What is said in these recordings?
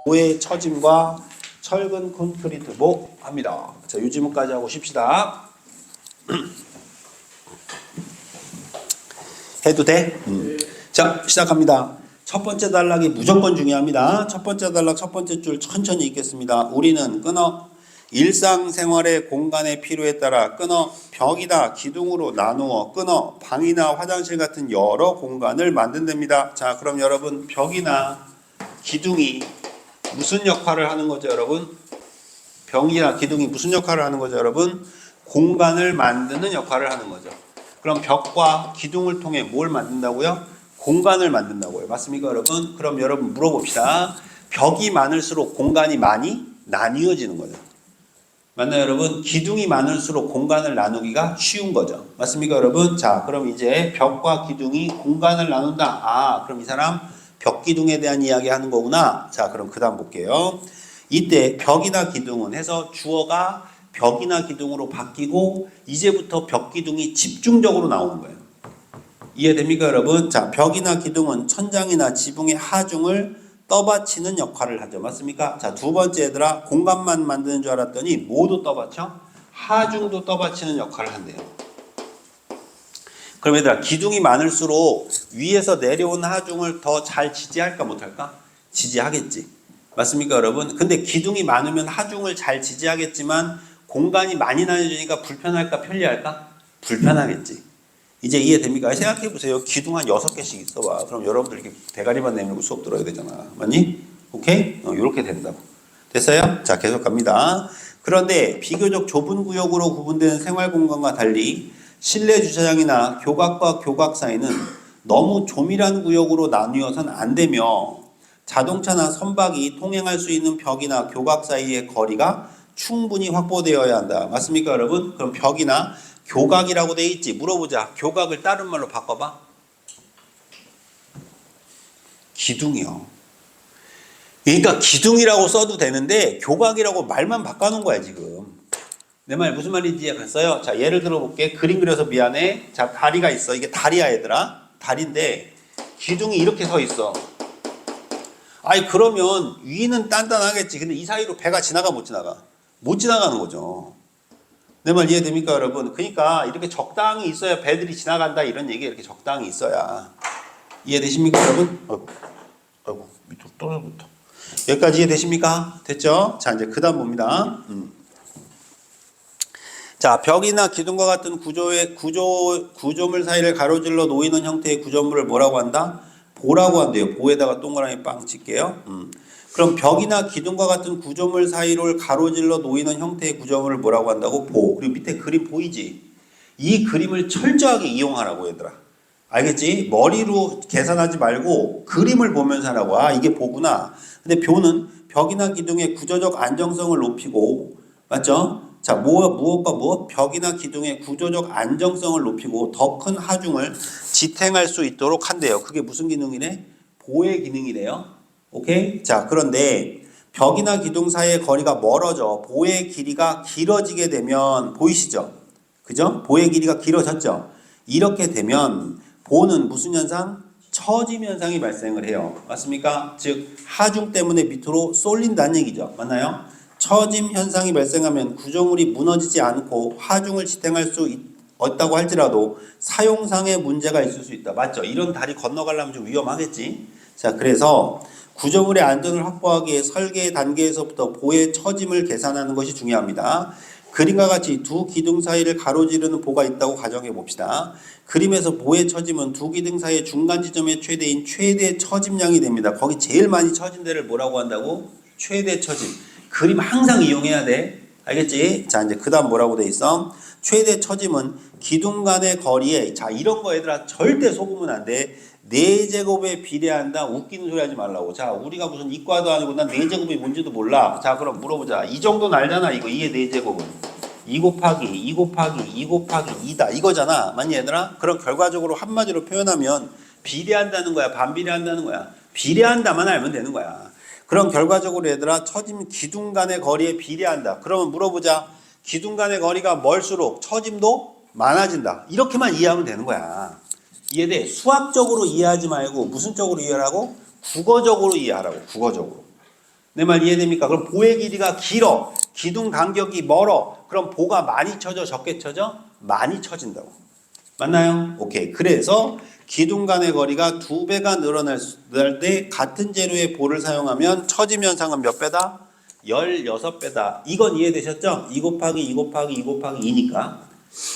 보의 처짐과 철근 콘크리트복 합니다. 자, 이 지문까지 하고 쉽시다. 해도 돼? 자, 시작합니다. 첫 번째 단락이 무조건 중요합니다. 첫 번째 단락 첫 번째 줄 천천히 읽겠습니다. 우리는 끊어 일상생활의 공간의 필요에 따라 끊어 벽이나 기둥으로 나누어 끊어 방이나 화장실 같은 여러 공간을 만든답니다. 자, 그럼 여러분 벽이나 기둥이 무슨 역할을 하는 거죠, 여러분? 벽이나 기둥이 무슨 역할을 하는 거죠, 여러분? 공간을 만드는 역할을 하는 거죠. 그럼 벽과 기둥을 통해 뭘 만든다고요? 공간을 만든다고요. 맞습니까, 여러분? 그럼 여러분 물어봅시다. 벽이 많을수록 공간이 많이 나뉘어지는 거죠. 맞나요, 여러분? 기둥이 많을수록 공간을 나누기가 쉬운 거죠. 맞습니까, 여러분? 자, 그럼 이제 벽과 기둥이 공간을 나눈다. 아, 그럼 이 사람 벽기둥에 대한 이야기 하는 거구나. 자, 그럼 그 다음 볼게요. 이때 벽이나 기둥은 해서 주어가 벽이나 기둥으로 바뀌고 이제부터 벽기둥이 집중적으로 나오는 거예요. 이해됩니까, 여러분? 자, 벽이나 기둥은 천장이나 지붕의 하중을 떠받치는 역할을 하죠. 맞습니까? 자, 두 번째 얘들아, 공간만 만드는 줄 알았더니 뭐도 떠받쳐? 하중도 떠받치는 역할을 한대요. 그럼 얘들아, 기둥이 많을수록 위에서 내려온 하중을 더 잘 지지할까 못할까? 지지하겠지. 맞습니까, 여러분? 근데 기둥이 많으면 하중을 잘 지지하겠지만 공간이 많이 나눠지니까 불편할까 편리할까? 불편하겠지. 이제 이해됩니까? 생각해보세요. 기둥 한 6개씩 있어봐. 그럼 여러분들 이렇게 대가리만 내밀고 수업 들어야 되잖아. 맞니? 오케이? 이렇게 된다고. 됐어요? 자, 계속 갑니다. 그런데 비교적 좁은 구역으로 구분되는 생활공간과 달리 실내 주차장이나 교각과 교각 사이는 너무 조밀한 구역으로 나뉘어서는 안 되며 자동차나 선박이 통행할 수 있는 벽이나 교각 사이의 거리가 충분히 확보되어야 한다. 맞습니까, 여러분? 그럼 벽이나 교각이라고 돼 있지. 물어보자. 교각을 다른 말로 바꿔봐. 기둥이요. 그러니까 기둥이라고 써도 되는데 교각이라고 말만 바꿔놓은 거야 지금. 내 말 무슨 말인지 이해갔어요? 자, 예를 들어볼게. 그림 그려서 미안해. 자, 다리가 있어. 이게 다리야, 얘들아. 다리인데 기둥이 이렇게 서 있어. 아니, 그러면 위는 단단하겠지. 근데 이 사이로 배가 지나가 못 지나가? 못 지나가는 거죠. 내 말 이해됩니까, 여러분? 그러니까 이렇게 적당히 있어야 배들이 지나간다, 이런 얘기. 이렇게 적당히 있어야. 이해되십니까, 여러분? 아이고, 밑으로 떨어졌다. 여기까지 이해되십니까? 됐죠? 자, 이제 그 다음 봅니다. 자, 벽이나 기둥과 같은 구조물 사이를 가로질러 놓이는 형태의 구조물을 뭐라고 한다? 보라고 한대요. 보에다가 동그라미 빵 칠게요. 그럼 벽이나 기둥과 같은 구조물 사이를 가로질러 놓이는 형태의 구조물을 뭐라고 한다고? 보. 그리고 밑에 그림 보이지? 이 그림을 철저하게 이용하라고, 얘들아. 알겠지? 머리로 계산하지 말고 그림을 보면서 하라고. 아, 이게 보구나. 근데 뷰는 벽이나 기둥의 구조적 안정성을 높이고, 맞죠? 자, 무엇과 무엇? 벽이나 기둥의 구조적 안정성을 높이고 더 큰 하중을 지탱할 수 있도록 한대요. 그게 무슨 기능이네? 보의 기능이래요. 오케이? 자, 그런데 벽이나 기둥 사이의 거리가 멀어져 보의 길이가 길어지게 되면, 보이시죠? 그죠? 보의 길이가 길어졌죠? 이렇게 되면 보는 무슨 현상? 처짐 현상이 발생을 해요. 맞습니까? 즉 하중 때문에 밑으로 쏠린다는 얘기죠. 맞나요? 처짐 현상이 발생하면 구조물이 무너지지 않고 하중을 지탱할 수 있다고 할지라도 사용상의 문제가 있을 수 있다. 맞죠? 이런 다리 건너가려면 좀 위험하겠지. 자, 그래서 구조물의 안전을 확보하기 위해 설계 단계에서부터 보의 처짐을 계산하는 것이 중요합니다. 그림과 같이 두 기둥 사이를 가로지르는 보가 있다고 가정해 봅시다. 그림에서 보의 처짐은 두 기둥 사이의 중간 지점의 최대인 최대 처짐량이 됩니다. 거기 제일 많이 처진 데를 뭐라고 한다고? 최대 처짐. 그림 항상 이용해야 돼. 알겠지? 자, 이제 그 다음 뭐라고 돼 있어? 최대 처짐은 기둥 간의 거리에, 자, 이런 거 얘들아 절대 속으면 안 돼. 4제곱에 비례한다. 웃기는 소리 하지 말라고. 자, 우리가 무슨 이과도 아니고 난 4제곱이 뭔지도 몰라. 자, 그럼 물어보자. 이 정도는 알잖아. 이거 2의 4제곱은 2 곱하기 2 곱하기 2 곱하기 2다 이거잖아. 맞니, 얘들아? 그럼 결과적으로 한마디로 표현하면 비례한다는 거야, 반비례한다는 거야? 비례한다만 알면 되는 거야. 그럼 결과적으로 얘들아 처짐 기둥 간의 거리에 비례한다. 그러면 물어보자. 기둥 간의 거리가 멀수록 처짐도 많아진다. 이렇게만 이해하면 되는 거야. 이해돼? 수학적으로 이해하지 말고 무슨 쪽으로 이해하라고? 국어적으로 이해하라고. 국어적으로. 내 말 이해됩니까? 그럼 보의 길이가 길어. 기둥 간격이 멀어. 그럼 보가 많이 쳐져, 적게 쳐져? 많이 쳐진다고. 맞나요? 오케이. 그래서 기둥 간의 거리가 2배가 늘어날 때 같은 재료의 보를 사용하면 처짐 현상은 몇 배다? 16배다. 이건 이해되셨죠? 2 곱하기 2 곱하기 2 곱하기 2니까.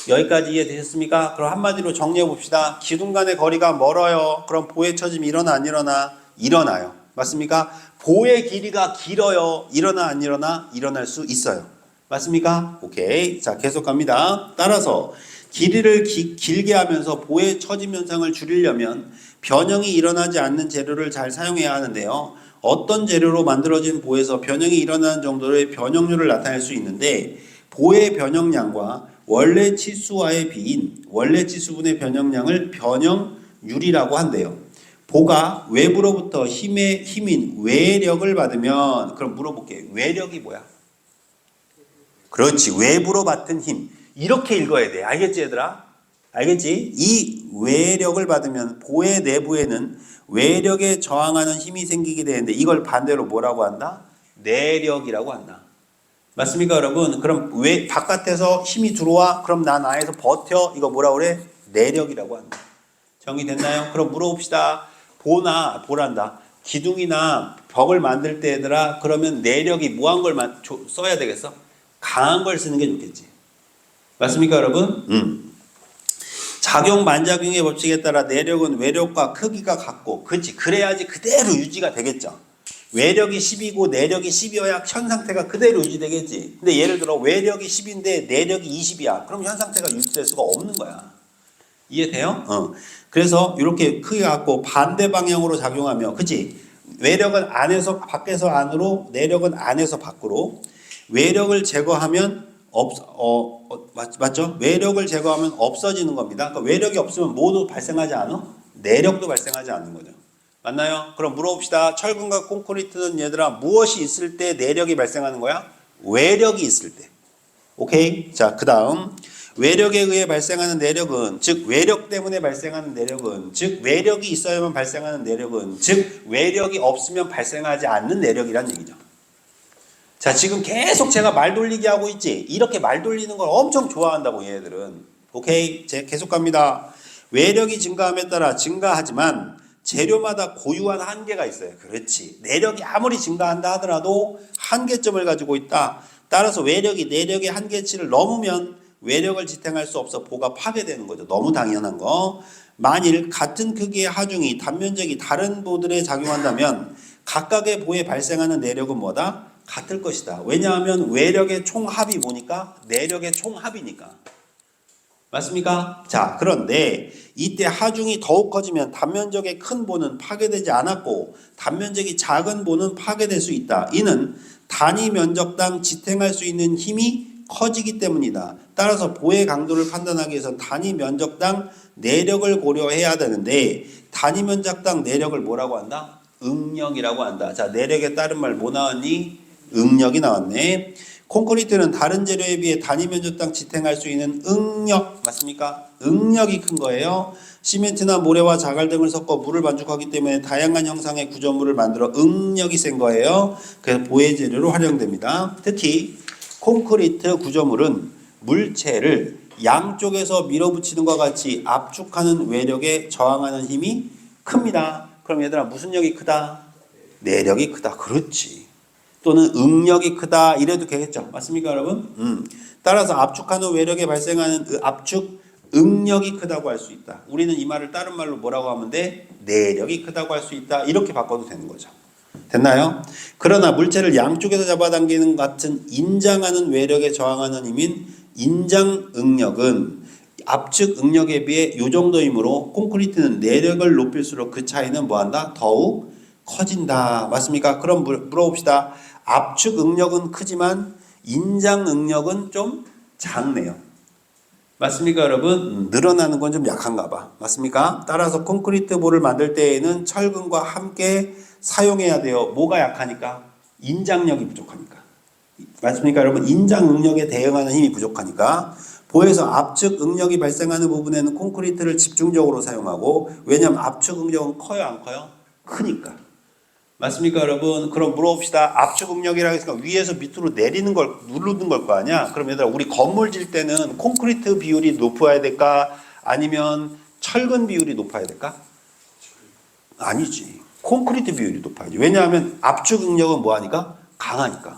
여기까지 이해되셨습니까? 그럼 한마디로 정리해 봅시다. 기둥 간의 거리가 멀어요. 그럼 보의 처짐이 일어나 안 일어나? 일어나요. 맞습니까? 보의 길이가 길어요. 일어나 안 일어나? 일어날 수 있어요. 맞습니까? 오케이. 자, 계속 갑니다. 따라서 길이를 길게 하면서 보의 처짐 현상을 줄이려면 변형이 일어나지 않는 재료를 잘 사용해야 하는데요. 어떤 재료로 만들어진 보에서 변형이 일어나는 정도의 변형률을 나타낼 수 있는데 보의 변형량과 원래 치수와의 비인 원래 치수분의 변형량을 변형률이라고 한대요. 보가 외부로부터 힘인 외력을 받으면 그럼 물어볼게요. 외력이 뭐야? 그렇지. 외부로 받은 힘. 이렇게 읽어야 돼. 알겠지 얘들아? 알겠지? 이 외력을 받으면 보의 내부에는 외력에 저항하는 힘이 생기게 되는데 이걸 반대로 뭐라고 한다? 내력이라고 한다. 맞습니까 여러분? 그럼 왜 바깥에서 힘이 들어와? 그럼 난 안에서 버텨? 이거 뭐라고 그래? 내력이라고 한다. 정리됐나요? 그럼 물어봅시다. 보란다. 기둥이나 벽을 만들 때 얘들아 그러면 내력이 뭐한 걸 써야 되겠어? 강한 걸 쓰는 게 좋겠지. 맞습니까 여러분? 작용 반작용의 법칙에 따라 내력은 외력과 크기가 같고 그렇지 그래야지 그대로 유지가 되겠죠. 외력이 10이고 내력이 10이어야 현 상태가 그대로 유지되겠지. 근데 예를 들어 외력이 10인데 내력이 20이야. 그럼 현 상태가 유지될 수가 없는 거야. 이해돼요? 그래서 이렇게 크게 갖고 반대 방향으로 작용하며 그치? 외력은 안에서 밖에서 안으로 내력은 안에서 밖으로 외력을 제거하면 맞죠? 외력을 제거하면 없어지는 겁니다. 그러니까 외력이 없으면 뭐도 발생하지 않아? 내력도 발생하지 않는 거죠. 맞나요? 그럼 물어봅시다. 철근과 콘크리트는 얘들아 무엇이 있을 때 내력이 발생하는 거야? 외력이 있을 때. 오케이? 자, 그 다음 외력에 의해 발생하는 내력은 즉 외력 때문에 발생하는 내력은 즉 외력이 있어야만 발생하는 내력은 즉 외력이 없으면 발생하지 않는 내력이란 얘기죠. 자, 지금 계속 제가 말 돌리기 하고 있지. 이렇게 말 돌리는 걸 엄청 좋아한다고 얘들은. 오케이? 제가 계속 갑니다. 외력이 증가함에 따라 증가하지만 재료마다 고유한 한계가 있어요. 그렇지. 내력이 아무리 증가한다 하더라도 한계점을 가지고 있다. 따라서 외력이 내력의 한계치를 넘으면 외력을 지탱할 수 없어 보가 파괴되는 거죠. 너무 당연한 거. 만일 같은 크기의 하중이 단면적이 다른 보들에 작용한다면 각각의 보에 발생하는 내력은 뭐다? 같을 것이다. 왜냐하면 외력의 총합이 뭐니까? 내력의 총합이니까. 맞습니까? 자, 그런데 이때 하중이 더욱 커지면 단면적의 큰 보는 파괴되지 않았고 단면적이 작은 보는 파괴될 수 있다. 이는 단위 면적당 지탱할 수 있는 힘이 커지기 때문이다. 따라서 보의 강도를 판단하기 위해서 단위 면적당 내력을 고려해야 되는데 단위 면적당 내력을 뭐라고 한다? 응력이라고 한다. 자, 내력에 따른 말 뭐 나왔니? 응력이 나왔네. 콘크리트는 다른 재료에 비해 단위 면적당 지탱할 수 있는 응력 맞습니까? 응력이 큰 거예요. 시멘트나 모래와 자갈 등을 섞어 물을 반죽하기 때문에 다양한 형상의 구조물을 만들어 응력이 센 거예요. 그래서 보혜 재료로 활용됩니다. 특히 콘크리트 구조물은 물체를 양쪽에서 밀어붙이는 것과 같이 압축하는 외력에 저항하는 힘이 큽니다. 그럼 얘들아 무슨力이 크다? 내력이 크다. 그렇지. 또는 응력이 크다 이래도 되겠죠. 맞습니까 여러분? 따라서 압축하는 외력에 발생하는 압축 응력이 크다고 할 수 있다. 우리는 이 말을 다른 말로 뭐라고 하면 돼? 내력이 크다고 할 수 있다. 이렇게 바꿔도 되는 거죠. 됐나요? 그러나 물체를 양쪽에서 잡아당기는 같은 인장하는 외력에 저항하는 힘인 인장 응력은 압축 응력에 비해 이 정도이므로 콘크리트는 내력을 높일수록 그 차이는 뭐한다? 더욱 커진다. 맞습니까? 그럼 물어봅시다. 압축 응력은 크지만 인장 응력은 좀 작네요. 맞습니까 여러분? 늘어나는 건 좀 약한가 봐. 맞습니까? 따라서 콘크리트 볼을 만들 때에는 철근과 함께 사용해야 돼요. 뭐가 약하니까? 인장력이 부족하니까. 맞습니까 여러분? 인장 응력에 대응하는 힘이 부족하니까 보에서 압축 응력이 발생하는 부분에는 콘크리트를 집중적으로 사용하고 왜냐하면 압축 응력은 커요 안 커요? 크니까. 맞습니까, 여러분? 그럼 물어봅시다. 압축 응력이라고 했으니까 위에서 밑으로 내리는 걸 누르는 걸 거 아니야? 그럼 얘들아, 우리 건물 질 때는 콘크리트 비율이 높아야 될까? 아니면 철근 비율이 높아야 될까? 아니지. 콘크리트 비율이 높아야지. 왜냐하면 압축 응력은 뭐하니까? 강하니까.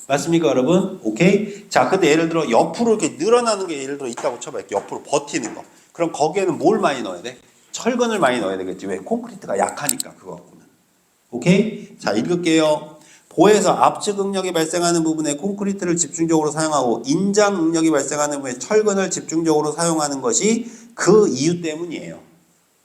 맞습니까, 여러분? 오케이? 자, 근데 예를 들어 옆으로 이렇게 늘어나는 게 예를 들어 있다고 쳐봐. 이렇게 옆으로 버티는 거. 그럼 거기에는 뭘 많이 넣어야 돼? 철근을 많이 넣어야 되겠지. 왜? 콘크리트가 약하니까, 그거 갖고는. 오케이? 자, 읽을게요. 보에서 압축 응력이 발생하는 부분에 콘크리트를 집중적으로 사용하고 인장 응력이 발생하는 부분에 철근을 집중적으로 사용하는 것이 그 이유 때문이에요.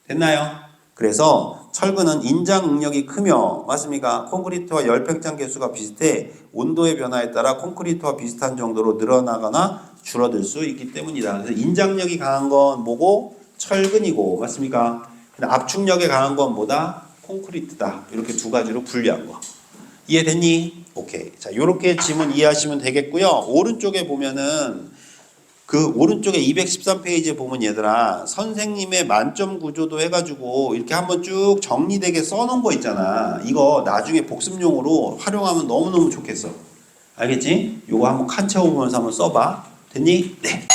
됐나요? 그래서 철근은 인장 응력이 크며, 맞습니까? 콘크리트와 열팽창 개수가 비슷해 온도의 변화에 따라 콘크리트와 비슷한 정도로 늘어나거나 줄어들 수 있기 때문이다. 그래서 인장력이 강한 건 뭐고? 철근이고, 맞습니까? 압축력이 강한 건 뭐다? 콘크리트다. 이렇게 두 가지로 분리한 거. 이해됐니? 오케이. 자, 요렇게 지문 이해하시면 되겠고요. 오른쪽에 보면은 그 오른쪽에 213페이지에 보면 얘들아, 선생님의 만점 구조도 해가지고 이렇게 한번 쭉 정리되게 써놓은 거 있잖아. 이거 나중에 복습용으로 활용하면 너무너무 좋겠어. 알겠지? 요거 한번 칸 채워보면서 한번 써봐. 됐니? 네.